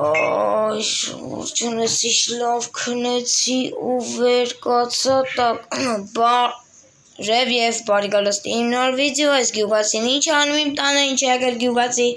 Ay, şurası işlav kıneci uver katsata Rev բարիկալոս իմնոր վիդեո այս գյուղացին ինչ անում իմ տանը ինչ եկել գյուղացի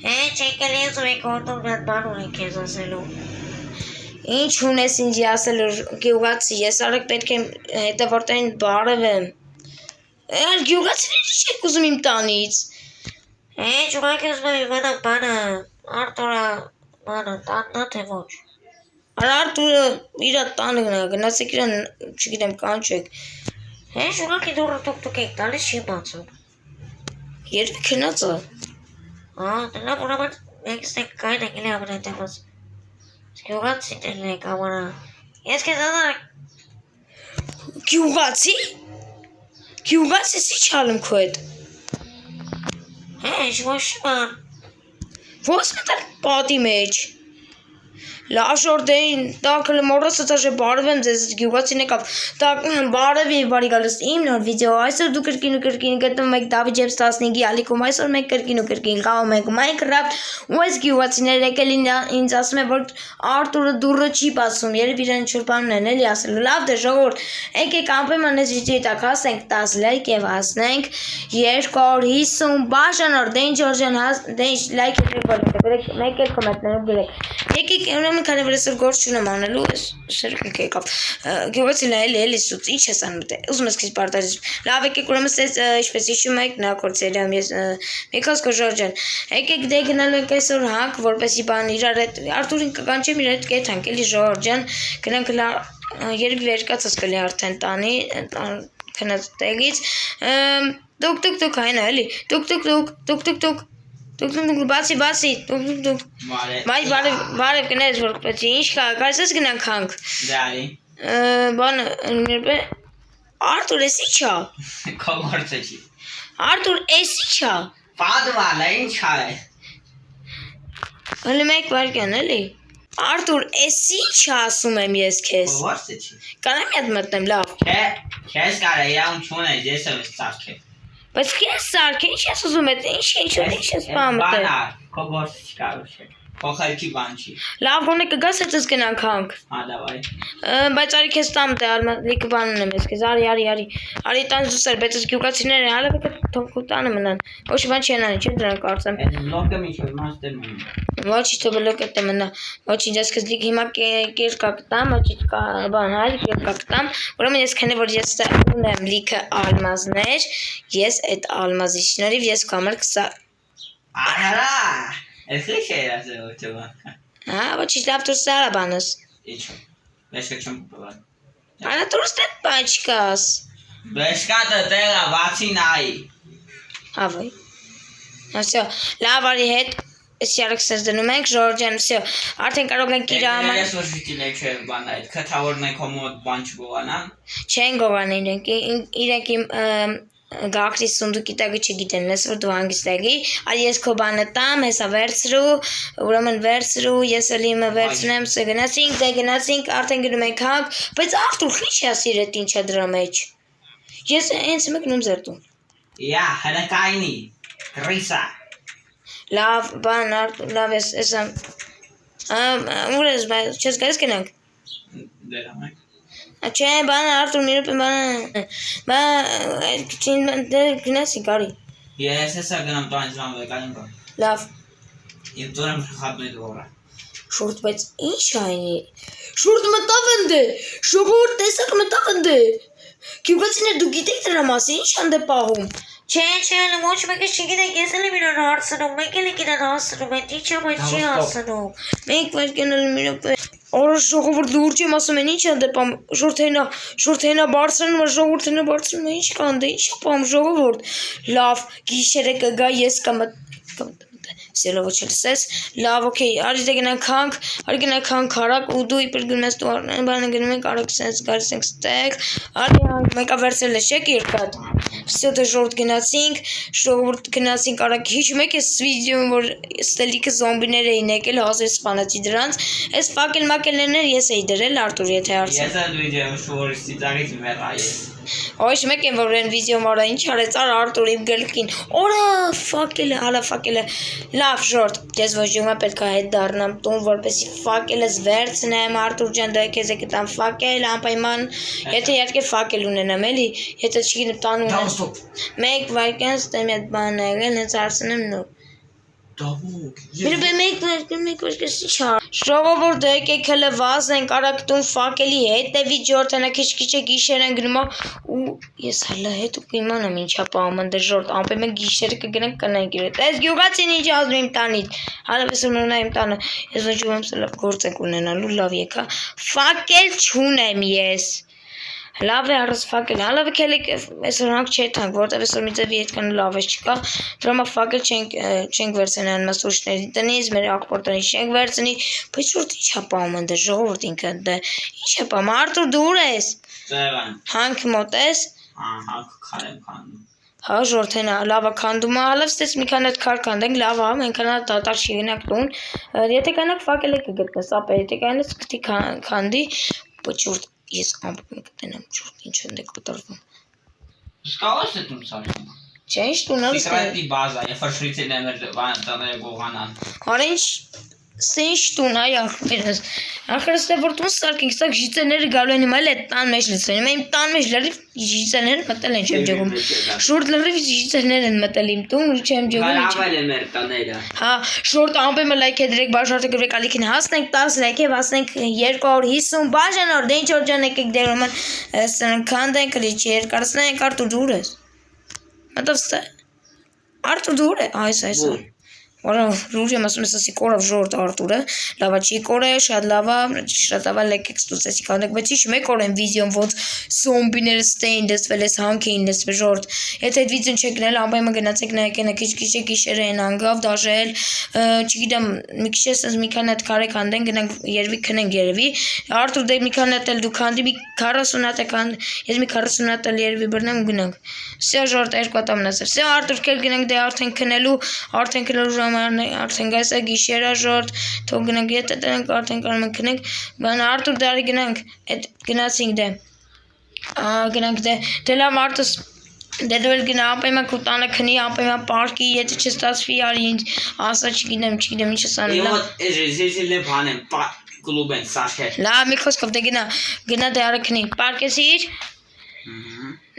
չեկել ես ու եք հոտով մետ բան ունենք ես ասելու ինչ ունես ինձի ասելու գյուղացի ես արեք պետք է հետևորդային բարև եմ գյուղացիներ ինչ եք ուզում իմ տանից չուղակ ես մենակ բանը Արտուրը բանը տաննա թե ոչ Արտուրը իրա տանը գնացեք իրան չգիտեմ կանչեք շուղակի դուրը տուկ եք տալիս չի բացում Երբ քնած է դնա ուրեմն մենք ստենք կային եկել է ամեն հետևոց Գյուղացի տելնեք ամարա Ես քեզ ասարek Գյուղացի? Գյուղացի սի չալում քո հետ ոչ ման Ոնց մտալ պատի մեջ Լավ շորդեին, տակը մորոսը տաշե բարև եմ ձեզ գյուղացին եկավ, տակ բարև և բարիկալոս իմ նոր վիդեո, այսօր դու կրկին գտնում եք Դավիթ Ջեյմս 15-ի ալիքում, այսօր մենք կրկին խաղում ենք Minecraft ու այս գյուղացիները եկել ինձ ասում է, որ Արտուրը դուռը չի բացում, երբ իրեն ինչ-որ բան ունեն էլի ասելու, լավ դե ժողովուրդ, եկեք անպայման այս վիդեոյի տակ հասնենք 10 լայք և հասնենք 250 բաժանոր, դե ինչ Ջորջան, դե ինչ լայք մեկ էլ կոմենտներում գրեք, եկեք Ուրեմն քանի որ այսօր գործ չունեմ անելու, շերուկ եկավ։ Գյուղացին էլի սուտ, ինչ ես անում դե։ Ուզում ես քիչ պարտադիր։ Լավ եկեք ուրեմն ստես ինչպես հիշում եք նա կորցել եմ ես Միքոսկո Ժորջան։ Եկեք դե գնալու ենք այսօր հանք, որպեսի բան իրար հետ Արտուրին կկանչեմ իր հետ կետ հանք էլի Ժորջան։ Գնանք երբ վերկացած կլի արդեն տանի քնած տեղից։ Տուկ այնա էլի։ Տուկ Բացի, տուկ Բարև կներես որ պետք է ինչ կարես ես գնանք հանք Բանը Արտուր էսի չա Քո գործը չի Արտուր էսի չա Պադվալը ինչ է Հələ մեկ վարկյան էլի Արտուր էսի չա ասում եմ ես քեզ Գործը չի Կանեմ իդ մտնեմ լավ Քեզ կարա իրան չունես ես եմ սարքել Բայց քեզ սարք ինչ ես ուզում ես ինչ ես բան մտել Բանա քո գործը չի կարող չէ Քո խելքի բան չի Լավ գոնե կգաս հետս գնանք հանք Հա դավայ Բայց արի քեզ տամ դե լիքը բան ունեմ ես քեզ արի տան զուսեր բայց ես գյուղացիները հալը թող տանը մնան ոչ բան չեն անի չէ դրանք կարծեմ Լոկը միջով մաստեր մնա Ոչի թող լոկը դե մնա ոչինչ ես քեզ լիք հիմա կերկա կտամ ոչի բան հայ կերկա կտամ ուրեմն ես քանի որ ես ունեմ լիքը ալմազներ ես այդ ալմազի շնորհիվ ես կամել կսա Արա Ես ինչ է ասել ոչովա ոչի լավ դուրս արա բանս Ինչ Բեշկա չեմ կուպավան Արա դուրս դետ բաչկաս Բեշկա տեղա բացի նայի Հավայ Ասյո լավ արի հետ Ես ярեք սենց դնում ենք Ժորջան վսյո արդեն կարող ենք իր համար Ես որ շուտին եք չէ բան այդ կթավորն եք հոմոտ բան չգողանան Չեն գողան իրենք իմ Գաղրի սունդուկի տագը չգիտեն, ես որ դու հանգիստ եղի, այլ ես քո բանը տամ, հեսա վերցրու, ուրեմն վերցրու, ես էլ իմը վերցնեմ, սա գնացինք, արդեն գնում ենք հանք, բայց Արտուր քիչ է ասիր այդ ինչ է դրա մեջ։ Ես հենց մեկնում զերտում։ Յա, հնակայնի, գրիսա։ Լավ, բան Արտուր, լավ ես ուր ես, չես գալիս գնանք։ Դերամ եք։ Չէ, բանը Արտուր միրոպ բանը գնացի կարի Ես հեսա գնամ տու անձրան վեկային բան Լավ Իմ դուրեմ խատնույ դվորա Շուրդ, բայց ինչ այնի Շուրդ մտավ ընդ է Շողորդ տեսակ մտավ ընդ է Գյուղացիներ դու գիտեք դրա մասի ինչ ընդ է պաղում Չէ, ոչ մեկս չգիտեք ես էլ եմ իրան հարցնում Մեկ էլ եք իրան հարցնում Այդ ինչ եմ այդ չի հարցնում Մեկ վարկեն էլ միրոպ Արա ժողովուրդ լուրջ եմ ասում են ինչ ընդ է պամ Շուրդ հենա բարձրանում ժողովուրդ հենա բարձրանում ինչ կա ընդ է ինչ է պամ ժողովուրդ Լավ գիշերը կգա ես Սելո ոչ էլ սես Լավ ոքեյ արի դե գնանք հանք հարակ ու դու իպր գնում ես դու արնեն բանը գնում ենք արակ սենց գալիս ենք ստեղ Արի հանք մեկա վերցել ես չեք երկատ Վսյո դե ժողովուրդ գնացինք արակ հիշում եք ես վիդեոն որ ստելիքը զոմբիներ էին եկել հազար սպանացի դրանց Ես ֆակել մակելներներ ես էի դրել Արտուր եթե հարցը Ես այդ վիդեոն շորի ստիծաղից մեռա ես Ոչ մեկ են որ են վիդեո մարա ինչ արեց Արտուր իմ գլքին։ Օրա ֆակելը, հալա ֆակելը։ Լավ շորտ, ես ոչ յոմա պետք է հետ դառնամ տուն, որպեսի ֆակելս վերցնեմ Արտուր ջան, դու քեզ եկի տամ ֆակել անպայման։ Եթե իհարկե ֆակել ունենամ էլի, եթե չգիտեմ տան ունենամ։ Մեկ վայրկյան ստեմ այդ բանը եղել, հենց արցնեմ նոր։ Դավոք։ Մեկ վարկեսի չար։ Ժողովուրդ եկեք հələ վազենք արագտուն ֆակելի հետևի ջորթանա քիչ-քիչ գիշեր են գնում ու ես հələ հետ ու կիմանամ ինչա պահման դժորտ անպայման գիշերը կգնանք կանանք իրար։ Այս գյուղացին ինչ ասում իմ տանից։ Հալավես ունենա իմ տանը։ Ես ոչ ուղեմ սա լավ գործ ենք ունենալու լավ եկա։ Ֆակել չունեմ ես։ Լավ է առս ֆակել, հալավ եկեք այսօր հանք չեթանք, որտեվ այսօր մի ձևի այդքան լավ է չկա, դրամա ֆակել չենք վերցնի անմասուշների տնից, մեր ակպորտանի չենք վերցնի, բայց շուրտ ինչ է պահում ընդ ժողովուրդ ինքը դե ինչ է պահում, Արտուր դու ուր ես։ Ձևան։ Հանք մոտ ես։ Հանք քարեմ քանում։ Հա ժորթենա լավա քանդում է, հալավ ստես մի քան այդ քար քանդենք, լավ է, մենք հնա դատար չի գնանք տուն, եթե կանանք ֆակելը կգտնես, ապա եթե կանես կթի քանդի, բայց շուրտ ես ամպում կտենեմ շուրտ ինչ ընդեք կտրվում։ Սկավաս է տուն սարքում։ Չէ ինչ տունալս է։ Սիկրետի բազա, երբ որ շրիցին եմ տաները գողանան։ Արա ինչ ինչ տուն այ ախպերս։ Ախր ստե որ տուն սարքենք, սա ժիծեները գալու են հիմա էլ այդ տան մեջ լցնում։ Իմ տան մեջ լրիվ ժիծեները մտել են չեմ ջոգում։ Շուրտ լրիվ ժիծեներ են մտել իմ տուն ու չեմ ջոգում։ Գալավել է մեր տները։ Հա, շուրտ ամպեմը լայք է դրեք բաժարտը գրեք ալիքին հասնենք 10 լայք է հասնենք 250 բաժանոր դե ինչ որ ջան եկեք դերոման սնքանդենք լիճ երկարցնենք Արտուր դուր ես։ Մտավ ստե։ Արտուր դուր է, այս։ Որա ռուժը մասում էսի կորավ ժորտ Արտուրը, լավա չի կորե, շատ լավա լեկեք ստուցեցի կանեք, բայց ինչ մեկ օրեն վիդեոն ոնց զոմբիները ստեին դեսվել էս հանք էին դեսվել ժորտ, եթե այդ վիդեոն չեք գնել, անպայման գնացեք նայեք ենա քիչ գիշերը են անգավ դաժել, չգիտեմ, մի քիչ էս մի քան հատ կարեք անդեն գնանք երևի քնենք երևի, Արտուր դե մի քան հատ էլ դու քանդի մի 40 հատ ական, ես մի 40 հատ էլ երևի բռնեմ ու գնանք։ Սա ժորտ երկու հատ ամնացել։ Սա Արտուր կել գնանք դե արդեն քնելու արդեն գայս է գիշերա ժորտ, թող գնանք եթե տնենք արդեն կարող ենք քնենք, բան Արտուր դարի գնանք, այդ գնացինք դե։ Գնանք դե լավ Արտուս դե դու էլ գնա անպայման քո տանը քնի, անպայման պարկի, եթե չստացվի արի ինձ, ասա չգիտեմ ինչ ես անում։ Եվ էժի բանեմ, կլուբ են սարքել։ Լավ մի խոսքով դե գնա դե արա քնի, պարկեսիր։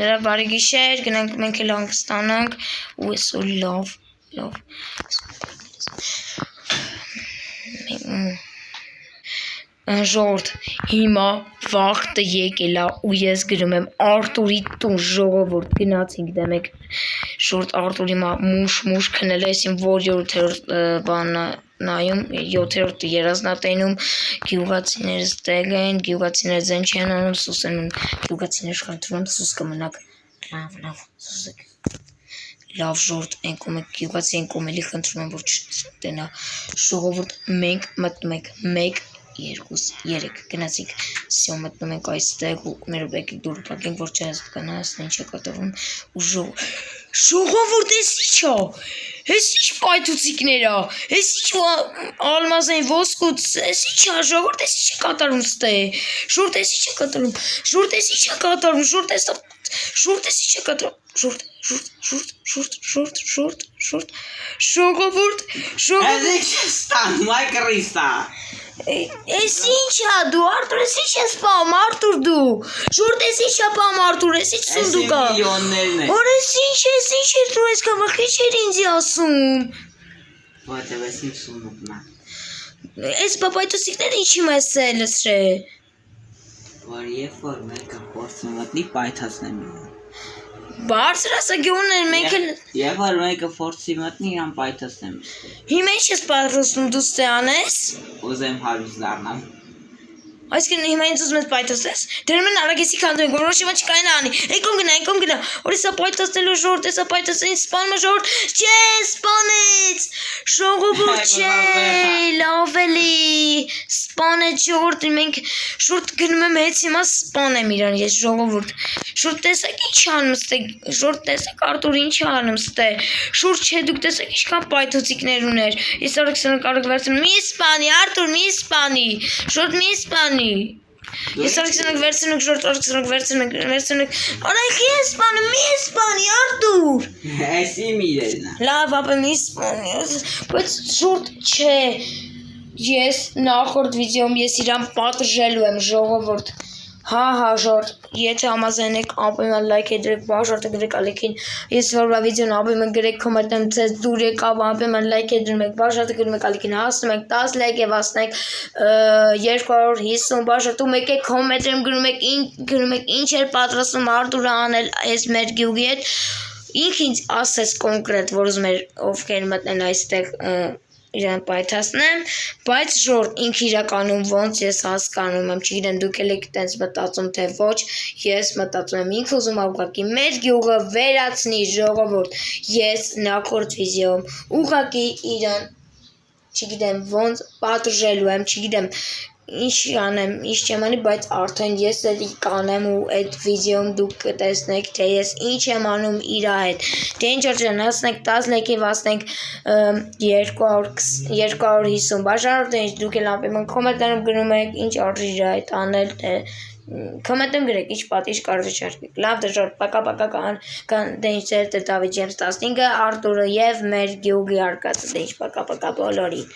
Նրա բարի գիշեր, գնանք մենք էլ հանգստանանք ու այսօր լավ ժորտ հիմա վաղտը եկել է ու ես գրում եմ Արտուրի տուն ժողովուրդ գնացինք դե մեկ շորտ Արտուրի հիմա մուշ քնել է այսին որ 7-րդ բանը նայում 7-րդ երազնատենում գյուղացիները ստեղ են գյուղացիները ձեն չեն անում սուս են գյուղացիները խնդրում սուս կմնաք լավ սուսեք լավ ժորտ ենքում եք գյուղացի ենքում էլի խնդրում եմ որ չտենա ժողովուրդ մենք մտնում ենք 1 2 3 գնացինք սյո մտնում ենք այստեղ ու մեր եկեք դուր փակենք որ չհասկանաս ինչ է կատարվում ու ժողովուրդ էս ինչ պայթուցիկներ է էս ինչ ալմազային ոսկուց էս ինչ է ժողովուրդ էս ինչ է կատարում ստե ժորտ էս ինչ է կատարում ժորտ էս ինչ է կատարում ժորտ էս ինչ է կատարում Շուրտ ժողովուրդ Էս ինչ ստան մայկրիստա Էս ինչ է դու Արտուր էս ինչ ես պահում Արտուր դու Շուրտ էս ինչ է պահում Արտուր էս ինչ սունդուկ է միլիոններն են Որ էս ինչ ես դու ես կամ քիչ էր ինձ ասում Որտեւ էս ինչ սունդուկն է Էս պապայտոսիկները ինչի մեզ է լսրել Որ երբ որ մեկը փորձում մտնի պայթացնեմ Բարձր ասա գյուղն մենք էլ Երբ որ մեկը փորձի մտնի իրան պայթացնեմ Հիմա ինչ ես պատրաստում դու ստե անես Ուզեմ հարյուր դառնամ Այսինքն հիմա ինձ ուզում ես պայթացնես դեռ մեն արագեսի քանդում ենք որոշ հիմա չկային անի Եկում գնա որ էսա պայթացնելու ժորտ էսա պայթացնի սպանում ժորտ չէ սպանեց ժողովուրդ չէ լավ էլի սպանեց ժորտ մենք ժորտ գնում եմ հենց հիմա սպանեմ իրան ես ժողովուրդ ժորտ տեսեք ինչ անում ստե ժորտ տեսեք Արտուր ինչ անում ստե շուրջ չէ դուք տեսեք ինչքան պայթուցիկներ ուներ ես արագ վերցնում մի սպանի Արտուր մի սպանի ժորտ մի սպանի Ես արկսնակ վերցնենք շորտ արկսնակ վերցնենք Արեք ես սպանը մի սպանի Արտուր Էսի միրելնա Լավ ապա մի սպանի բայց շորտ չէ Ես նախորդ վիդեոում ես իրան պատժելու եմ ժողովուրդ Հա ժորտ Եթե համաձայն եք ապույմը լայք է դրեք բաժորտը գրեք ալիքին Ես որվա վիդեոն ապույմը գրեք կոմենտեմ ձեզ դուր եկավ ապույմը լայք է դրում եք բաժորտը գրում եք ալիքին հասնում եք 10 լայք եւ հասնեք 250 բաժորտում եկեք կոմենտում գրում եք ինչ էր պատրաստում Արտուրը անել այս մեր գյուղի հետ Ինք ինձ ասես կոնկրետ որ ուզում էր ովքեր մտնեն այստեղ իրան պայթացնեմ, բայց ժորտ ինք իրականում ոնց ես հասկանում եմ, չգիտեմ դուք եք տենց մտածում թե ոչ, ես մտածում եմ ինքը ուզում ուղղակի մեր գյուղը վերացնի ժողովուրդ, ես նախորդ վիդեոում ուղղակի իրան, չգիտեմ ոնց պատժելու եմ, չգիտեմ ինչ անեմ, ինչ չեմ անի, բայց արդեն ես էլ կանեմ ու այդ վիդեոում դուք կտեսնեք, թե ես ինչ եմ անում իրա հետ, թե ինչ րջան հասնենք 10 լայքի հասնենք 250 բաժարով, թե ինչ դուք էլ ամպիման կոմենտներում գրում եք, ինչ արժի իրա հետ անել, թե կոմենտում գրեք, ինչ պատիժ կարող չարկեք, լավ դժոր, պակա կան դե ինչ դե Դավիթ Ջեյմս 15-ը, Արտուրը և մեր գյուղի արկածը, դե ինչ պակա բոլորին